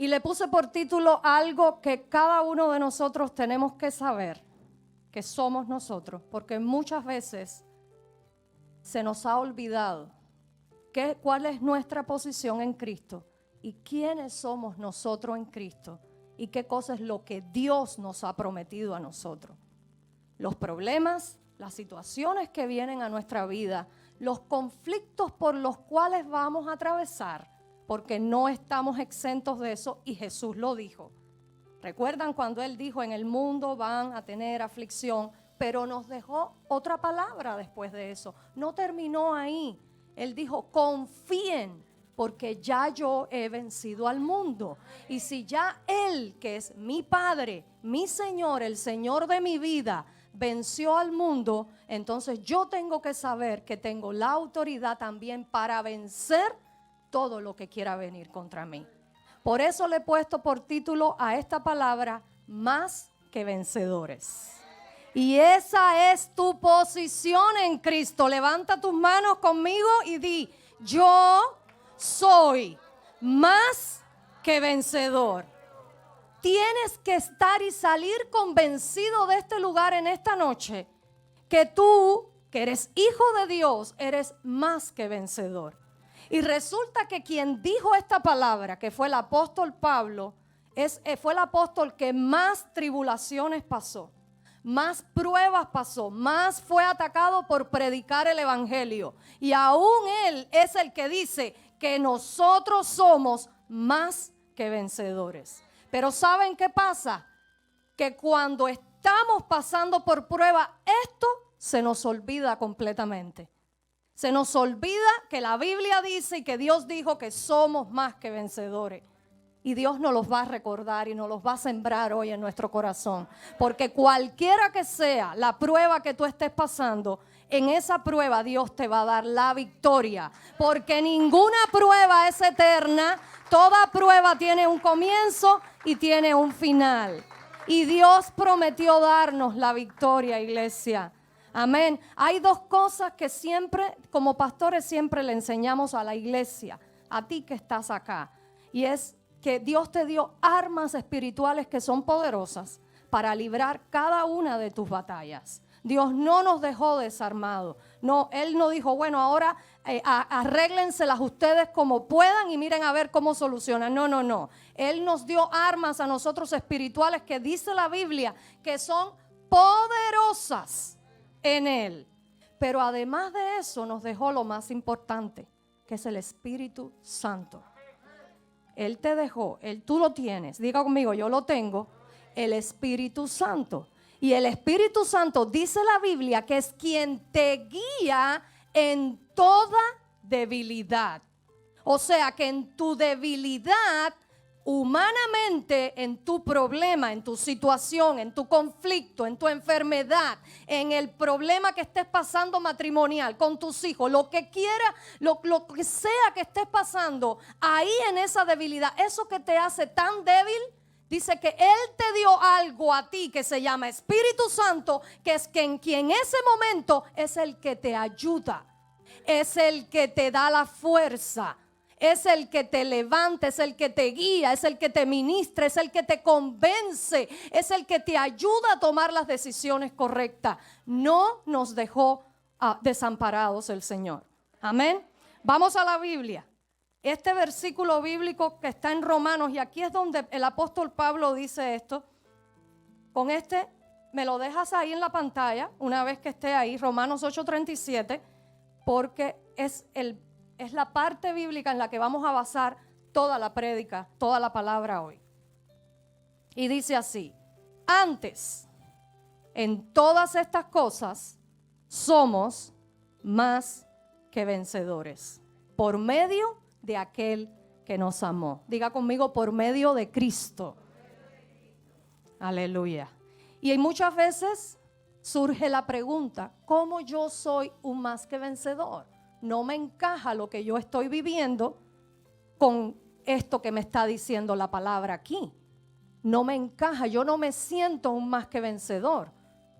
Y le puse por título algo que cada uno de nosotros tenemos que saber, que somos nosotros, porque muchas veces se nos ha olvidado cuál es nuestra posición en Cristo y quiénes somos nosotros en Cristo y qué cosa es lo que Dios nos ha prometido a nosotros. Los problemas, las situaciones que vienen a nuestra vida, los conflictos por los cuales vamos a atravesar, porque no estamos exentos de eso y Jesús lo dijo. ¿Recuerdan cuando Él dijo, en el mundo van a tener aflicción? Pero nos dejó otra palabra después de eso. No terminó ahí. Él dijo, confíen, porque ya yo he vencido al mundo. Y si ya Él, que es mi Padre, mi Señor, el Señor de mi vida, venció al mundo, entonces yo tengo que saber que tengo la autoridad también para vencer todo lo que quiera venir contra mí. Por eso le he puesto por título a esta palabra, más que vencedores. Y esa es tu posición en Cristo. Levanta tus manos conmigo y di, yo soy más que vencedor. Tienes que estar y salir convencido de este lugar en esta noche, que tú, que eres hijo de Dios, eres más que vencedor. Y resulta que quien dijo esta palabra, que fue el apóstol Pablo, fue el apóstol que más tribulaciones pasó, más pruebas pasó, más fue atacado por predicar el evangelio. Y aún él es el que dice que nosotros somos más que vencedores. Pero ¿saben qué pasa? Que cuando estamos pasando por prueba, esto se nos olvida completamente. Se nos olvida que la Biblia dice y que Dios dijo que somos más que vencedores. Y Dios nos los va a recordar y nos los va a sembrar hoy en nuestro corazón. Porque cualquiera que sea la prueba que tú estés pasando, en esa prueba Dios te va a dar la victoria. Porque ninguna prueba es eterna. Toda prueba tiene un comienzo y tiene un final. Y Dios prometió darnos la victoria, iglesia. Amén. Hay dos cosas que siempre, como pastores, siempre le enseñamos a la iglesia, a ti que estás acá. Y es que Dios te dio armas espirituales que son poderosas para librar cada una de tus batallas. Dios no nos dejó desarmados. No, Él no dijo, bueno, ahora arréglenselas ustedes como puedan y miren a ver cómo solucionan. No, no, no. Él nos dio armas a nosotros espirituales que dice la Biblia que son poderosas en Él. Pero además de eso nos dejó lo más importante, que es el Espíritu Santo. Él te dejó, tú lo tienes, diga conmigo, yo lo tengo, el Espíritu Santo. Y el Espíritu Santo, dice la Biblia, que es quien te guía en toda debilidad. O sea que en tu debilidad, humanamente, en tu problema, en tu situación, en tu conflicto, en tu enfermedad, en el problema que estés pasando matrimonial con tus hijos, lo que quiera, lo que sea que estés pasando, ahí en esa debilidad, eso que te hace tan débil, dice que Él te dio algo a ti que se llama Espíritu Santo, que es quien en ese momento es el que te ayuda, es el que te da la fuerza, es el que te levanta, es el que te guía, es el que te ministra, es el que te convence, es el que te ayuda a tomar las decisiones correctas. No nos dejó desamparados el Señor. Amén. Vamos a la Biblia. Este versículo bíblico que está en Romanos, y aquí es donde el apóstol Pablo dice esto. Con este me lo dejas ahí en la pantalla, una vez que esté ahí, Romanos 8:37, porque es la parte bíblica en la que vamos a basar toda la prédica, toda la palabra hoy. Y dice así: antes, en todas estas cosas, somos más que vencedores, por medio de aquel que nos amó. Diga conmigo, por medio de Cristo. Aleluya. Y muchas veces surge la pregunta, ¿cómo yo soy un más que vencedor? No me encaja lo que yo estoy viviendo con esto que me está diciendo la palabra aquí. No me encaja, yo no me siento un más que vencedor.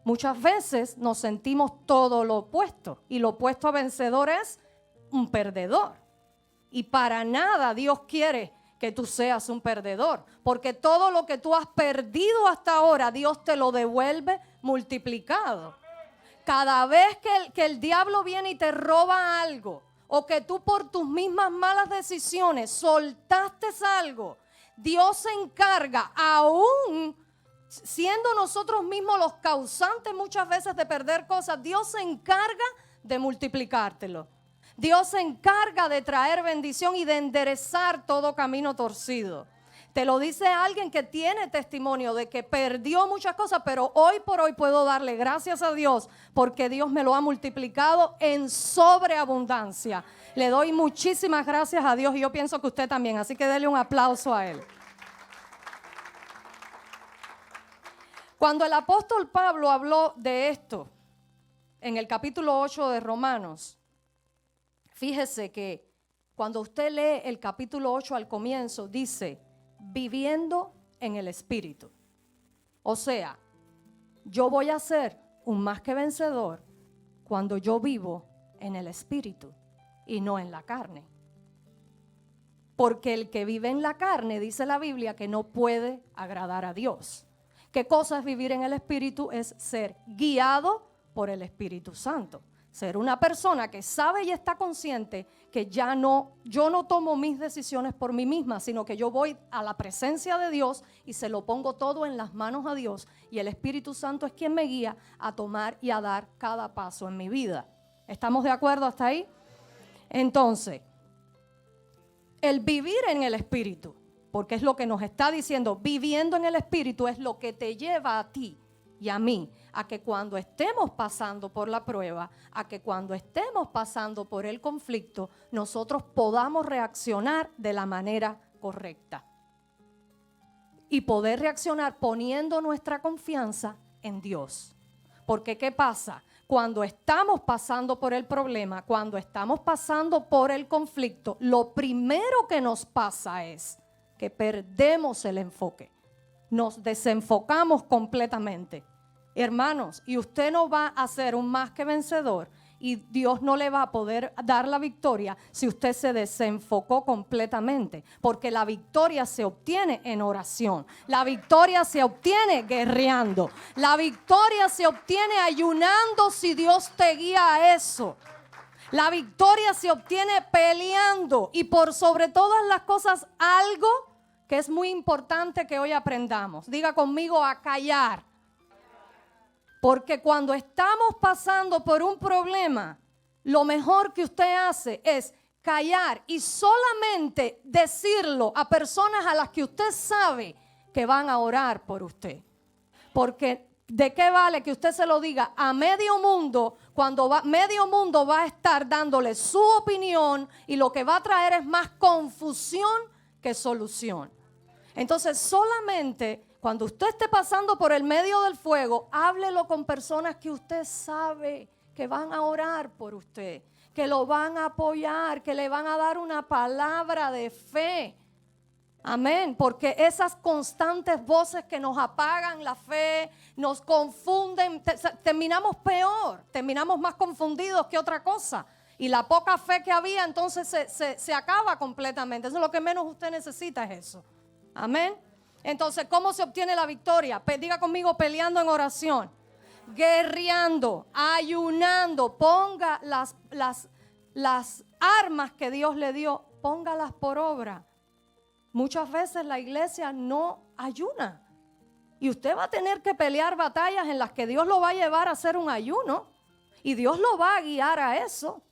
Muchas veces nos sentimos todo lo opuesto, y lo opuesto a vencedor es un perdedor. Y para nada Dios quiere que tú seas un perdedor, porque todo lo que tú has perdido hasta ahora, Dios te lo devuelve multiplicado. Cada vez que el diablo viene y te roba algo, o que tú por tus mismas malas decisiones soltaste algo, Dios se encarga, aún siendo nosotros mismos los causantes muchas veces de perder cosas, Dios se encarga de multiplicártelo. Dios se encarga de traer bendición y de enderezar todo camino torcido. Te lo dice alguien que tiene testimonio de que perdió muchas cosas, pero hoy por hoy puedo darle gracias a Dios porque Dios me lo ha multiplicado en sobreabundancia. Le doy muchísimas gracias a Dios y yo pienso que usted también, así que dele un aplauso a Él. Cuando el apóstol Pablo habló de esto en el capítulo 8 de Romanos, fíjese que cuando usted lee el capítulo 8 al comienzo, dice, viviendo en el Espíritu. O sea, yo voy a ser un más que vencedor cuando yo vivo en el Espíritu y no en la carne. Porque el que vive en la carne, dice la Biblia, que no puede agradar a Dios. ¿Qué cosa es vivir en el Espíritu? Es ser guiado por el Espíritu Santo. Ser una persona que sabe y está consciente que yo no tomo mis decisiones por mí misma, sino que yo voy a la presencia de Dios y se lo pongo todo en las manos a Dios. Y el Espíritu Santo es quien me guía a tomar y a dar cada paso en mi vida. ¿Estamos de acuerdo hasta ahí? Entonces, el vivir en el Espíritu, porque es lo que nos está diciendo, viviendo en el Espíritu es lo que te lleva a ti y a mí, a que cuando estemos pasando por la prueba, a que cuando estemos pasando por el conflicto, nosotros podamos reaccionar de la manera correcta. Y poder reaccionar poniendo nuestra confianza en Dios. Porque ¿qué pasa? Cuando estamos pasando por el problema, cuando estamos pasando por el conflicto, lo primero que nos pasa es que perdemos el enfoque. Nos desenfocamos completamente. Hermanos, y usted no va a ser un más que vencedor y Dios no le va a poder dar la victoria si usted se desenfocó completamente, porque la victoria se obtiene en oración, la victoria se obtiene guerreando, la victoria se obtiene ayunando si Dios te guía a eso. La victoria se obtiene peleando y por sobre todas las cosas algo que es muy importante que hoy aprendamos. Diga conmigo, a callar. Porque cuando estamos pasando por un problema, lo mejor que usted hace es callar y solamente decirlo a personas a las que usted sabe que van a orar por usted. Porque ¿de qué vale que usted se lo diga a medio mundo cuando medio mundo va a estar dándole su opinión y lo que va a traer es más confusión que solución? Entonces solamente cuando usted esté pasando por el medio del fuego, háblelo con personas que usted sabe que van a orar por usted, que lo van a apoyar, que le van a dar una palabra de fe. Amén, porque esas constantes voces que nos apagan la fe, nos confunden, terminamos peor, terminamos más confundidos que otra cosa. Y la poca fe que había entonces se acaba completamente. Eso es lo que menos usted necesita, es eso. Amén. Entonces, ¿cómo se obtiene la victoria? Diga conmigo, peleando en oración, guerreando, ayunando. Ponga las armas que Dios le dio, póngalas por obra. Muchas veces la iglesia no ayuna. Y usted va a tener que pelear batallas en las que Dios lo va a llevar a hacer un ayuno. Y Dios lo va a guiar a eso.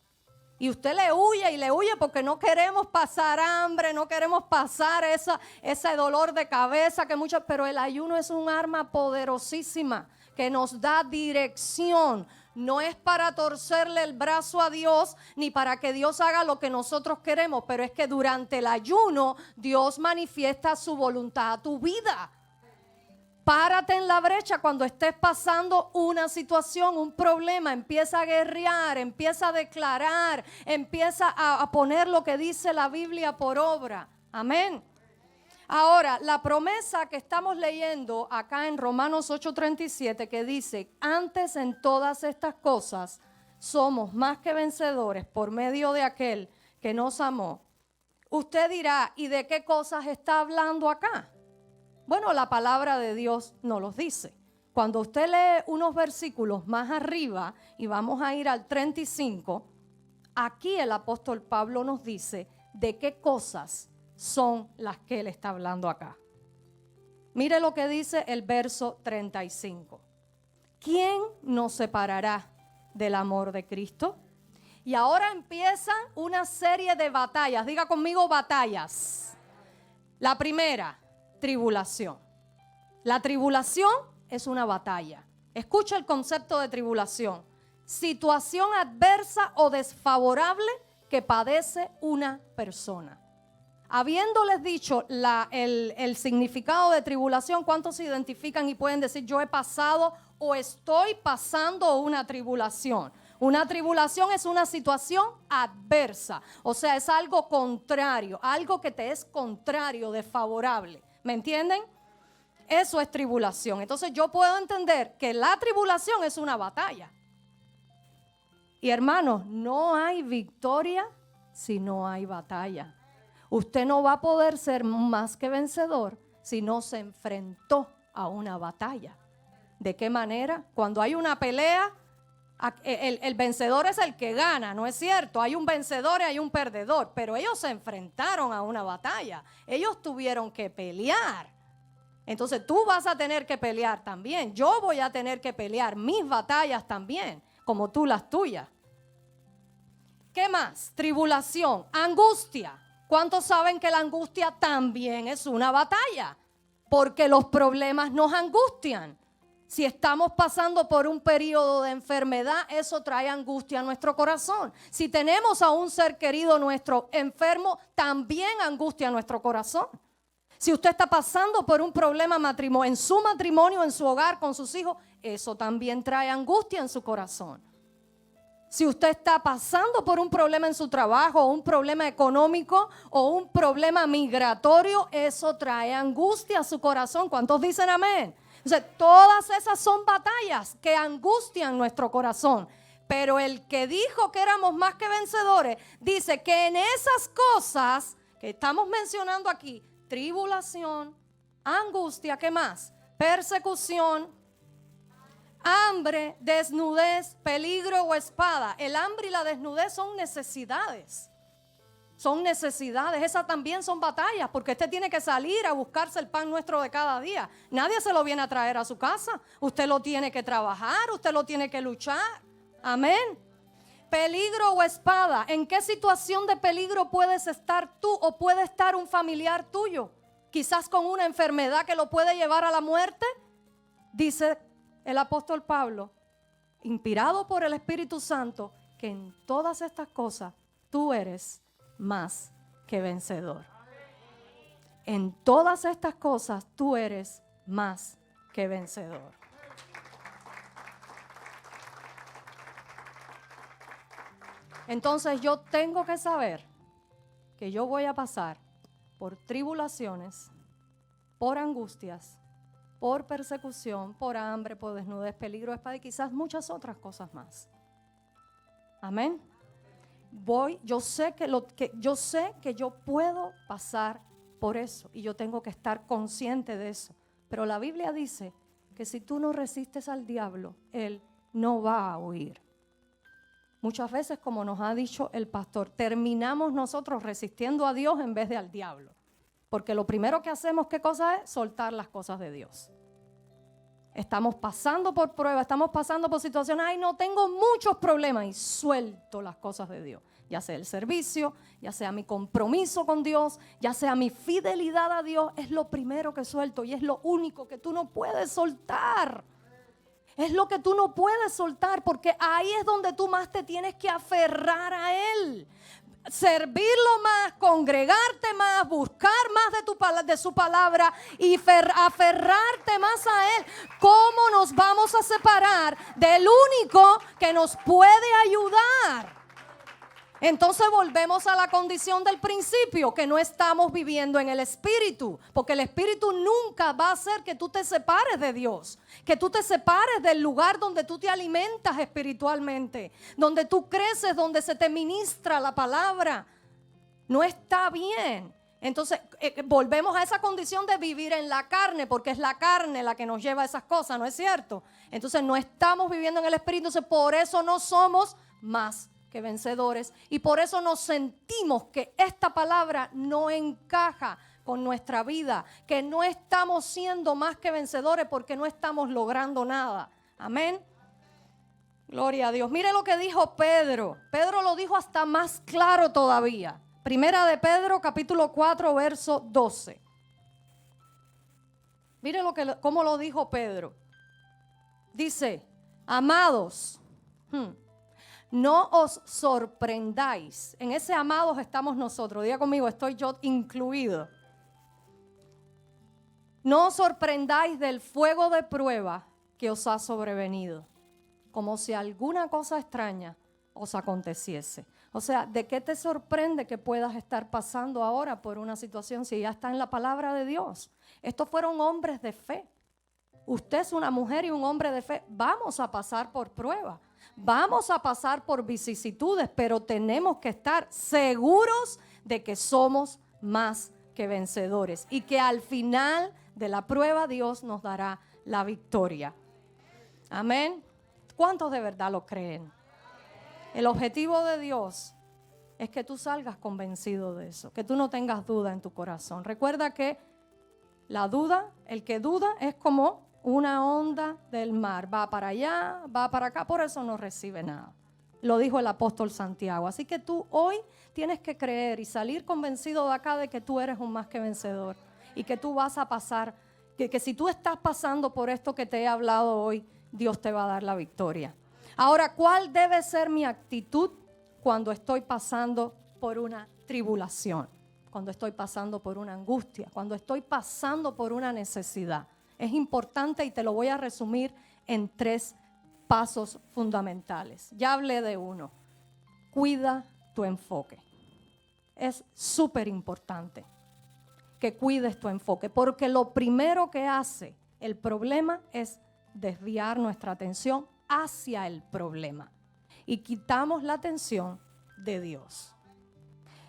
Y usted le huye porque no queremos pasar hambre, no queremos pasar ese dolor de cabeza pero el ayuno es un arma poderosísima que nos da dirección. No es para torcerle el brazo a Dios ni para que Dios haga lo que nosotros queremos, pero es que durante el ayuno Dios manifiesta su voluntad a tu vida. Párate en la brecha cuando estés pasando una situación, un problema. Empieza a guerrear, empieza a declarar, empieza a poner lo que dice la Biblia por obra. Amén. Ahora, la promesa que estamos leyendo acá en Romanos 8:37 que dice, antes en todas estas cosas somos más que vencedores por medio de aquel que nos amó. Usted dirá, ¿y de qué cosas está hablando acá? Bueno, la palabra de Dios nos los dice. Cuando usted lee unos versículos más arriba, y vamos a ir al 35, aquí el apóstol Pablo nos dice de qué cosas son las que él está hablando acá. Mire lo que dice el verso 35. ¿Quién nos separará del amor de Cristo? Y ahora empiezan una serie de batallas. Diga conmigo, batallas. La primera, tribulación. La tribulación es una batalla. Escucha el concepto de tribulación. Situación adversa o desfavorable que padece una persona. Habiéndoles dicho el significado de tribulación, ¿cuántos se identifican y pueden decir yo he pasado o estoy pasando una tribulación? Una tribulación es una situación adversa, o sea, es algo contrario, algo que te es contrario, desfavorable. ¿Me entienden? Eso es tribulación. Entonces yo puedo entender que la tribulación es una batalla. Y hermanos, no hay victoria si no hay batalla. Usted no va a poder ser más que vencedor si no se enfrentó a una batalla. ¿De qué manera? Cuando hay una pelea, el vencedor es el que gana, ¿no es cierto? Hay un vencedor y hay un perdedor, pero ellos se enfrentaron a una batalla. Ellos tuvieron que pelear. Entonces tú vas a tener que pelear también. Yo voy a tener que pelear mis batallas también, como tú las tuyas. ¿Qué más? Tribulación, angustia. ¿Cuántos saben que la angustia también es una batalla? Porque los problemas nos angustian. Si estamos pasando por un periodo de enfermedad, eso trae angustia a nuestro corazón. Si tenemos a un ser querido nuestro enfermo, también angustia a nuestro corazón. Si usted está pasando por un problema en su matrimonio, en su hogar, con sus hijos, eso también trae angustia en su corazón. Si usted está pasando por un problema en su trabajo, o un problema económico, o un problema migratorio, eso trae angustia a su corazón. ¿Cuántos dicen amén? O sea, todas esas son batallas que angustian nuestro corazón. Pero el que dijo que éramos más que vencedores, dice que en esas cosas que estamos mencionando aquí, tribulación, angustia, ¿qué más? Persecución, hambre, desnudez, peligro o espada. El hambre y la desnudez son necesidades. Son necesidades, esas también son batallas, porque usted tiene que salir a buscarse el pan nuestro de cada día. Nadie se lo viene a traer a su casa. Usted lo tiene que trabajar, usted lo tiene que luchar. Amén. Peligro o espada. ¿En qué situación de peligro puedes estar tú o puede estar un familiar tuyo? Quizás con una enfermedad que lo puede llevar a la muerte. Dice el apóstol Pablo, inspirado por el Espíritu Santo, que en todas estas cosas tú eres más que vencedor. En todas estas cosas tú eres más que vencedor. Entonces yo tengo que saber que yo voy a pasar por tribulaciones, por angustias, por persecución, por hambre, por desnudez, peligro, espada y quizás muchas otras cosas más. Amén. Yo sé que yo puedo pasar por eso y yo tengo que estar consciente de eso. Pero la Biblia dice que si tú no resistes al diablo, él no va a huir. Muchas veces, como nos ha dicho el pastor, terminamos nosotros resistiendo a Dios en vez de al diablo. Porque lo primero que hacemos, ¿qué cosa es? Soltar las cosas de Dios. Estamos pasando por pruebas, estamos pasando por situaciones, ay, no, tengo muchos problemas y suelto las cosas de Dios. Ya sea el servicio, ya sea mi compromiso con Dios, ya sea mi fidelidad a Dios, es lo primero que suelto y es lo único que tú no puedes soltar. Es lo que tú no puedes soltar porque ahí es donde tú más te tienes que aferrar a Él. Servirlo más, congregarte más, buscar más de su palabra y aferrarte más a Él. ¿Cómo nos vamos a separar del único que nos puede ayudar? Entonces volvemos a la condición del principio, que no estamos viviendo en el Espíritu, porque el Espíritu nunca va a hacer que tú te separes de Dios, que tú te separes del lugar donde tú te alimentas espiritualmente, donde tú creces, donde se te ministra la palabra. No está bien. Entonces, volvemos a esa condición de vivir en la carne, porque es la carne la que nos lleva a esas cosas, ¿no es cierto? Entonces, no estamos viviendo en el Espíritu, entonces por eso no somos más que vencedores y por eso nos sentimos que esta palabra no encaja con nuestra vida, que no estamos siendo más que vencedores porque no estamos logrando nada. Amén. Gloria a Dios. Mire lo que dijo Pedro. Pedro lo dijo hasta más claro todavía. Primera de Pedro, capítulo 4, verso 12. Mire cómo lo dijo Pedro. Dice, amados, no os sorprendáis. En ese amados estamos nosotros. Diga conmigo, estoy yo incluido. No os sorprendáis del fuego de prueba que os ha sobrevenido, como si alguna cosa extraña os aconteciese. O sea, ¿de qué te sorprende que puedas estar pasando ahora por una situación si ya está en la palabra de Dios? Estos fueron hombres de fe. Usted es una mujer y un hombre de fe. Vamos a pasar por pruebas, vamos a pasar por vicisitudes, pero tenemos que estar seguros de que somos más que vencedores y que al final de la prueba Dios nos dará la victoria. Amén. ¿Cuántos de verdad lo creen? El objetivo de Dios es que tú salgas convencido de eso, que tú no tengas duda en tu corazón. Recuerda que la duda, el que duda es como una onda del mar. Va para allá, va para acá, por eso no recibe nada. Lo dijo el apóstol Santiago. Así que tú hoy tienes que creer y salir convencido de acá de que tú eres un más que vencedor y que tú vas a pasar, que si tú estás pasando por esto que te he hablado hoy, Dios te va a dar la victoria. Ahora, ¿cuál debe ser mi actitud cuando estoy pasando por una tribulación? Cuando estoy pasando por una angustia, cuando estoy pasando por una necesidad. Es importante y te lo voy a resumir en 3 pasos fundamentales. Ya hablé de uno. Cuida tu enfoque. Es súper importante que cuides tu enfoque, porque lo primero que hace el problema es desviar nuestra atención hacia el problema y quitamos la atención de Dios.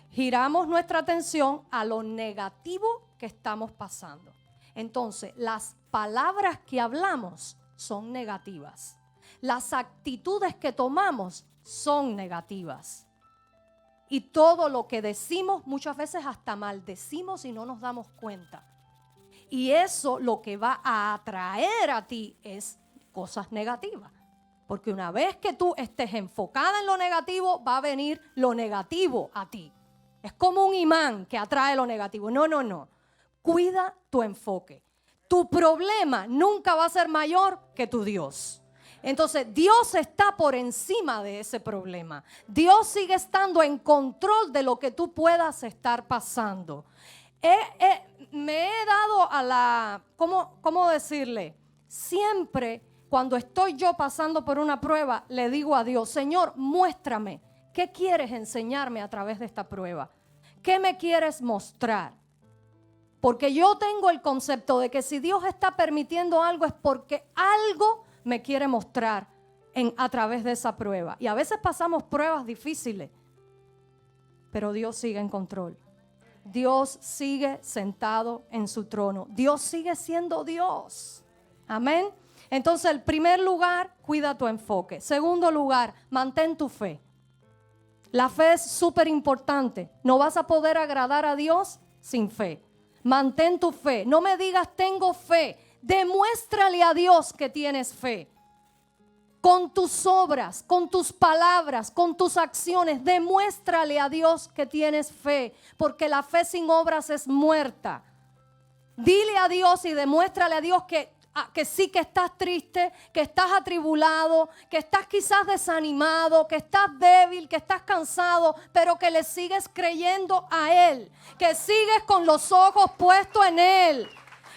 Giramos nuestra atención a lo negativo que estamos pasando. Entonces, las palabras que hablamos son negativas. Las actitudes que tomamos son negativas. Y todo lo que decimos, muchas veces hasta maldecimos y no nos damos cuenta. Y eso lo que va a atraer a ti es cosas negativas. Porque una vez que tú estés enfocada en lo negativo, va a venir lo negativo a ti. Es como un imán que atrae lo negativo. No. Cuida tu enfoque. Tu problema nunca va a ser mayor que tu Dios. Entonces, Dios está por encima de ese problema. Dios sigue estando en control de lo que tú puedas estar pasando. Me he dado a la, ¿cómo decirle? Siempre cuando estoy yo pasando por una prueba, le digo a Dios, Señor, muéstrame, ¿qué quieres enseñarme a través de esta prueba? ¿Qué me quieres mostrar? Porque yo tengo el concepto de que si Dios está permitiendo algo es porque algo me quiere mostrar a través de esa prueba. Y a veces pasamos pruebas difíciles, pero Dios sigue en control. Dios sigue sentado en su trono. Dios sigue siendo Dios. Amén. Entonces, el primer lugar, cuida tu enfoque. Segundo lugar, mantén tu fe. La fe es súper importante. No vas a poder agradar a Dios sin fe. Mantén tu fe. No me digas tengo fe. Demuéstrale a Dios que tienes fe. Con tus obras, con tus palabras, con tus acciones, demuéstrale a Dios que tienes fe. Porque la fe sin obras es muerta. Dile a Dios y demuéstrale a Dios que sí, que estás triste, que estás atribulado, que estás quizás desanimado, que estás débil, que estás cansado, pero que le sigues creyendo a Él, que sigues con los ojos puestos en Él,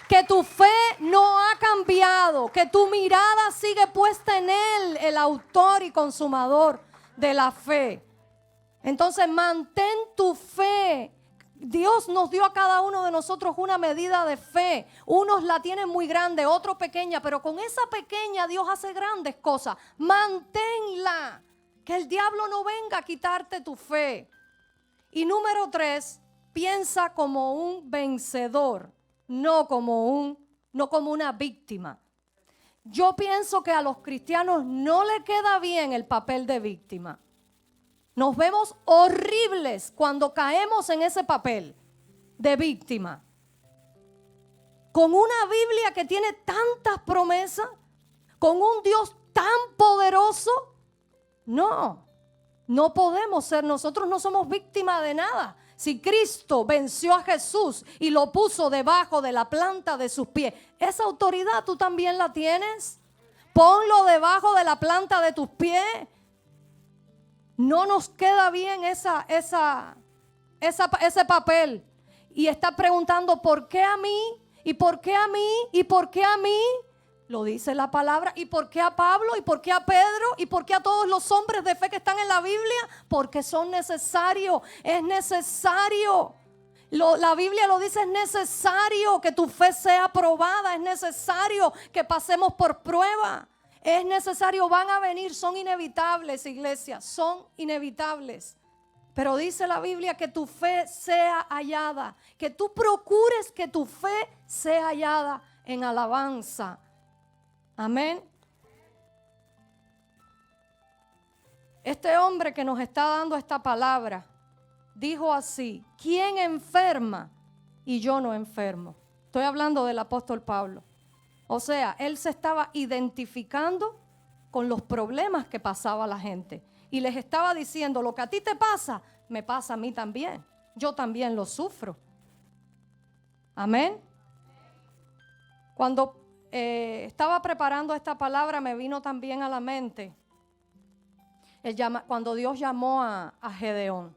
que tu fe no ha cambiado, que tu mirada sigue puesta en Él, el autor y consumador de la fe. Entonces mantén tu fe. Dios nos dio a cada uno de nosotros una medida de fe. Unos la tienen muy grande, otros pequeña, pero con esa pequeña Dios hace grandes cosas. Manténla, que el diablo no venga a quitarte tu fe. Y número 3, piensa como un vencedor, no como una víctima. Yo pienso que a los cristianos no le queda bien el papel de víctima. Nos vemos horribles cuando caemos en ese papel de víctima. Con una Biblia que tiene tantas promesas, con un Dios tan poderoso, no podemos ser, nosotros no somos víctimas de nada. Si Cristo venció a Jesús y lo puso debajo de la planta de sus pies, esa autoridad tú también la tienes. Ponlo debajo de la planta de tus pies. No nos queda bien ese papel. Y está preguntando, ¿por qué a mí? ¿Y por qué a mí? ¿Y por qué a mí? Lo dice la palabra. ¿Y por qué a Pablo? ¿Y por qué a Pedro? ¿Y por qué a todos los hombres de fe que están en la Biblia? Porque son necesarios. Es necesario. La Biblia lo dice, es necesario que tu fe sea probada. Es necesario que pasemos por prueba. Es necesario, van a venir, son inevitables, iglesia. Son inevitables. Pero dice la Biblia que tu fe sea hallada. Que tú procures que tu fe sea hallada en alabanza. Amén. Este hombre que nos está dando esta palabra dijo así: ¿quién enferma y yo no enfermo? Estoy hablando del apóstol Pablo. O sea, él se estaba identificando con los problemas que pasaba la gente y les estaba diciendo: lo que a ti te pasa, me pasa a mí también. Yo también lo sufro. Amén. Cuando estaba preparando esta palabra, me vino también a la mente cuando Dios llamó a Gedeón.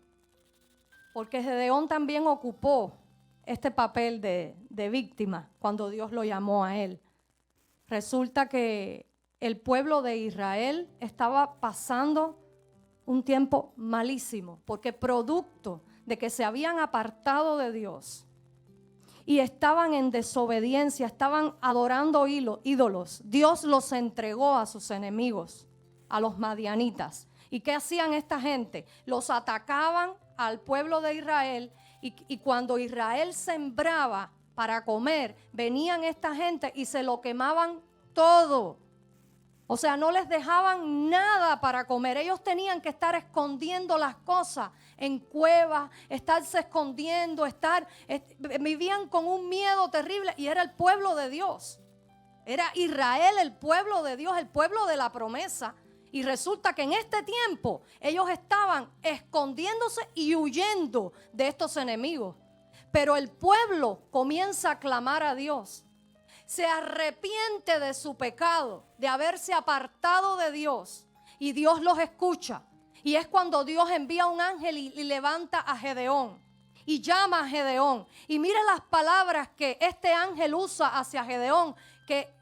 Porque Gedeón también ocupó este papel de víctima cuando Dios lo llamó a él. Resulta que el pueblo de Israel estaba pasando un tiempo malísimo, porque producto de que se habían apartado de Dios y estaban en desobediencia, estaban adorando ídolos, Dios los entregó a sus enemigos, a los madianitas. ¿Y qué hacían esta gente? Los atacaban al pueblo de Israel y cuando Israel sembraba para comer, venían esta gente y se lo quemaban todo. O sea, no les dejaban nada para comer. Ellos tenían que estar escondiendo las cosas en cuevas, estarse escondiendo, vivían con un miedo terrible. Y era el pueblo de Dios. Era Israel el pueblo de Dios, el pueblo de la promesa. Y resulta que en este tiempo ellos estaban escondiéndose y huyendo de estos enemigos. Pero el pueblo comienza a clamar a Dios. Se arrepiente de su pecado, de haberse apartado de Dios, y Dios los escucha. Y es cuando Dios envía un ángel y levanta a Gedeón y llama a Gedeón. Y mira las palabras que este ángel usa hacia Gedeón, que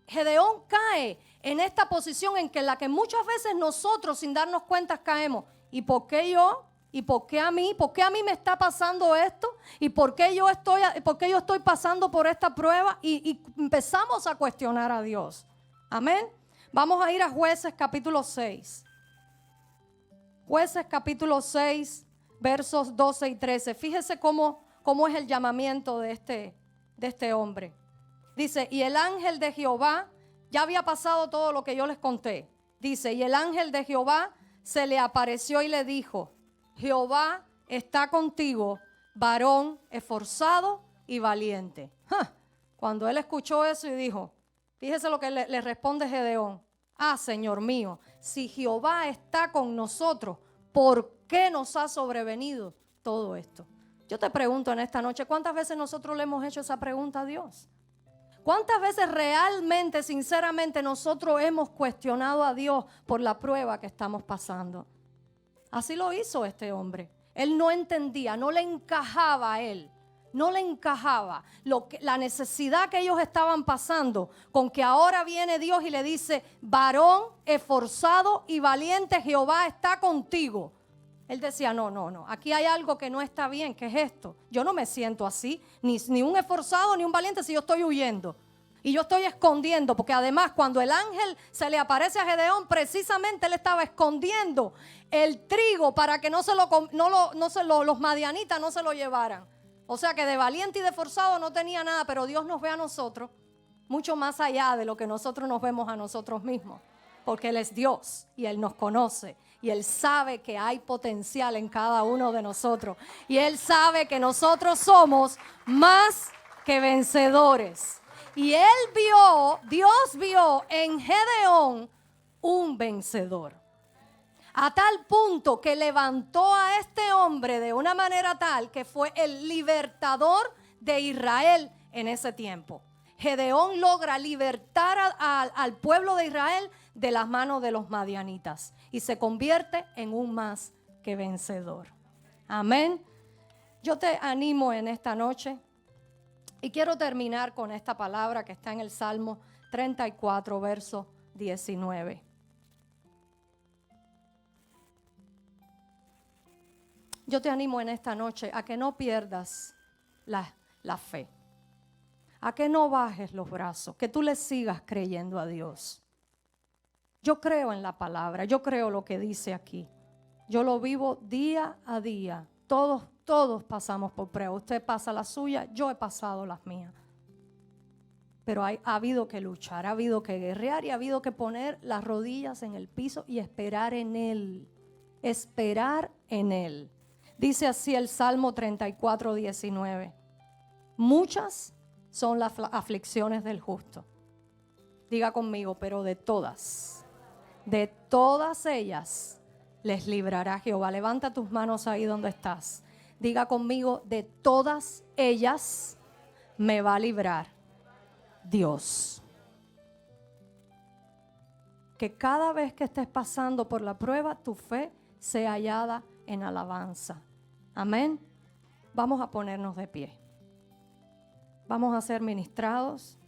Gedeón cae en esta posición en la que muchas veces nosotros sin darnos cuenta caemos. ¿Y por qué yo? ¿Y por qué a mí? ¿Por qué a mí me está pasando esto? ¿Y por qué yo estoy pasando por esta prueba? Y empezamos a cuestionar a Dios. Amén. Vamos a ir a Jueces capítulo 6. Jueces capítulo 6, versos 12 y 13. Fíjese cómo es el llamamiento de este hombre. Dice, y el ángel de Jehová, ya había pasado todo lo que yo les conté. Dice, y el ángel de Jehová se le apareció y le dijo: Jehová está contigo, varón esforzado y valiente. Cuando él escuchó eso y dijo, fíjese lo que le responde Gedeón: ah, Señor mío, si Jehová está con nosotros, ¿por qué nos ha sobrevenido todo esto? Yo te pregunto en esta noche, ¿cuántas veces nosotros le hemos hecho esa pregunta a Dios? ¿Cuántas veces realmente, sinceramente, nosotros hemos cuestionado a Dios por la prueba que estamos pasando? Así lo hizo este hombre. Él no entendía, no le encajaba a él. No le encajaba la necesidad que ellos estaban pasando con que ahora viene Dios y le dice: varón esforzado y valiente, Jehová está contigo. Él decía, no, aquí hay algo que no está bien. ¿Qué es esto? Yo no me siento así, ni un esforzado ni un valiente si yo estoy huyendo. Y yo estoy escondiendo, porque además cuando el ángel se le aparece a Gedeón, precisamente él estaba escondiendo el trigo para que los madianitas no se lo llevaran. O sea que de valiente y de forzado no tenía nada, pero Dios nos ve a nosotros mucho más allá de lo que nosotros nos vemos a nosotros mismos. Porque Él es Dios y Él nos conoce y Él sabe que hay potencial en cada uno de nosotros. Y Él sabe que nosotros somos más que vencedores. Y Dios vio en Gedeón un vencedor. A tal punto que levantó a este hombre de una manera tal que fue el libertador de Israel en ese tiempo. Gedeón logra libertar al pueblo de Israel de las manos de los madianitas y se convierte en un más que vencedor. Amén. Yo te animo en esta noche y quiero terminar con esta palabra que está en el Salmo 34, verso 19. Yo te animo en esta noche a que no pierdas la fe, a que no bajes los brazos, que tú le sigas creyendo a Dios. Yo creo en la palabra, yo creo lo que dice aquí. Yo lo vivo día a día. Todos pasamos por prueba. Usted pasa la suya, yo he pasado las mías. Pero ha habido que luchar, ha habido que guerrear y ha habido que poner las rodillas en el piso y esperar en Él. Esperar en Él. Dice así el Salmo 34, 19. Muchas son las aflicciones del justo. Diga conmigo, pero de todas ellas les librará Jehová. Levanta tus manos ahí donde estás. Diga conmigo, de todas ellas me va a librar Dios. Que cada vez que estés pasando por la prueba, tu fe sea hallada en alabanza. Amén. Vamos a ponernos de pie. Vamos a ser ministrados.